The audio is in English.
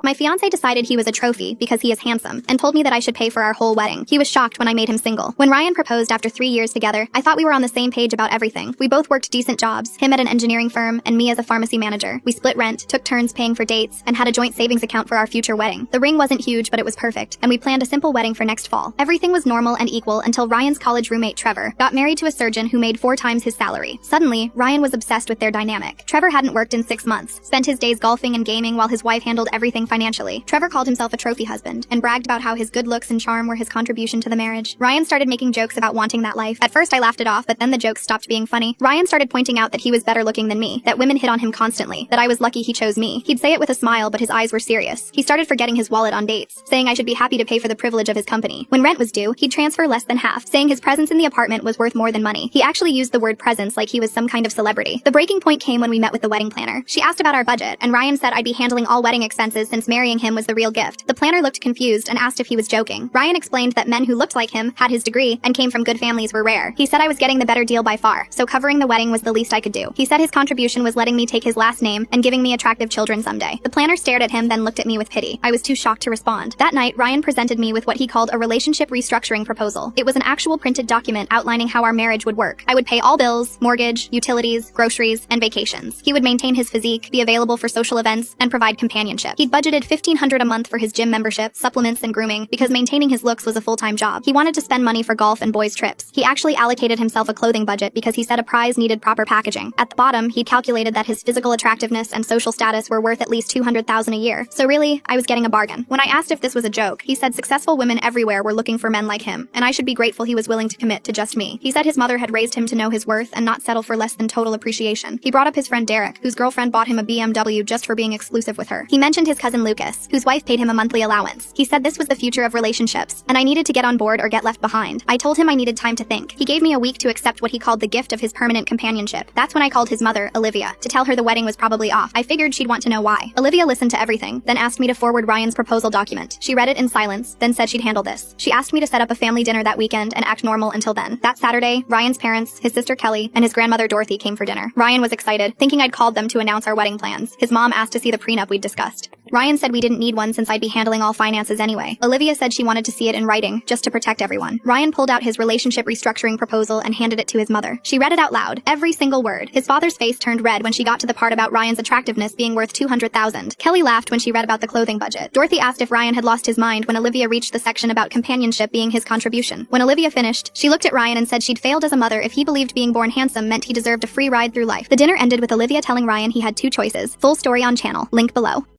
My fiancé decided he was a trophy because he is handsome and told me that I should pay for our whole wedding. He was shocked when I made him single. When Ryan proposed after 3 years together, I thought we were on the same page about everything. We both worked decent jobs, him at an engineering firm and me as a pharmacy manager. We split rent, took turns paying for dates, and had a joint savings account for our future wedding. The ring wasn't huge, but it was perfect, and we planned a simple wedding for next fall. Everything was normal and equal until Ryan's college roommate Trevor got married to a surgeon who made 4 times his salary. Suddenly, Ryan was obsessed with their dynamic. Trevor hadn't worked in 6 months, spent his days golfing and gaming while his wife handled everything financially. Trevor called himself a trophy husband and bragged about how his good looks and charm were his contribution to the marriage. Ryan started making jokes about wanting that life. At first I laughed it off, but then the jokes stopped being funny. Ryan started pointing out that he was better looking than me, that women hit on him constantly, that I was lucky he chose me. He'd say it with a smile, but his eyes were serious. He started forgetting his wallet on dates, saying I should be happy to pay for the privilege of his company. When rent was due, he'd transfer less than half, saying his presence in the apartment was worth more than money. He actually used the word presence like he was some kind of celebrity. The breaking point came when we met with the wedding planner. She asked about our budget, and Ryan said I'd be handling all wedding expenses since marrying him was the real gift. The planner looked confused and asked if he was joking. Ryan explained that men who looked like him, had his degree, and came from good families were rare. He said I was getting the better deal by far, so covering the wedding was the least I could do. He said his contribution was letting me take his last name and giving me attractive children someday. The planner stared at him, then looked at me with pity. I was too shocked to respond. That night, Ryan presented me with what he called a relationship restructuring proposal. It was an actual printed document outlining how our marriage would work. I would pay all bills, mortgage, utilities, groceries, and vacations. He would maintain his physique, be available for social events, and provide companionship. He'd budgeted $1,500 a month for his gym membership, supplements, and grooming because maintaining his looks was a full-time job. He wanted to spend money for golf and boys' trips. He actually allocated himself a clothing budget because he said a prize needed proper packaging. At the bottom, he'd calculated that his physical attractiveness and social status were worth at least $200,000 a year. So really, I was getting a bargain. When I asked if this was a joke, he said successful women everywhere were looking for men like him, and I should be grateful he was willing to commit to just me. He said his mother had raised him to know his worth and not settle for less than total appreciation. He brought up his friend Derek, whose girlfriend bought him a BMW just for being exclusive with her. He mentioned his cousin Lucas, whose wife paid him a monthly allowance. He said this was the future of relationships, and I needed to get on board or get left behind. I told him I needed time to think. He gave me a week to accept what he called the gift of his permanent companionship. That's when I called his mother, Olivia, to tell her the wedding was probably off. I figured she'd want to know why. Olivia listened to everything, then asked me to forward Ryan's proposal document. She read it in silence, then said she'd handle this. She asked me to set up a family dinner that weekend and act normal until then. That Saturday, Ryan's parents, his sister Kelly, and his grandmother Dorothy came for dinner. Ryan was excited, thinking I'd called them to announce our wedding plans. His mom asked to see the prenup we'd discussed. Ryan said we didn't need one since I'd be handling all finances anyway. Olivia said she wanted to see it in writing, just to protect everyone. Ryan pulled out his relationship restructuring proposal and handed it to his mother. She read it out loud, every single word. His father's face turned red when she got to the part about Ryan's attractiveness being worth $200,000. Kelly laughed when she read about the clothing budget. Dorothy asked if Ryan had lost his mind when Olivia reached the section about companionship being his contribution. When Olivia finished, she looked at Ryan and said she'd failed as a mother if he believed being born handsome meant he deserved a free ride through life. The dinner ended with Olivia telling Ryan he had 2 choices. Full story on channel, link below.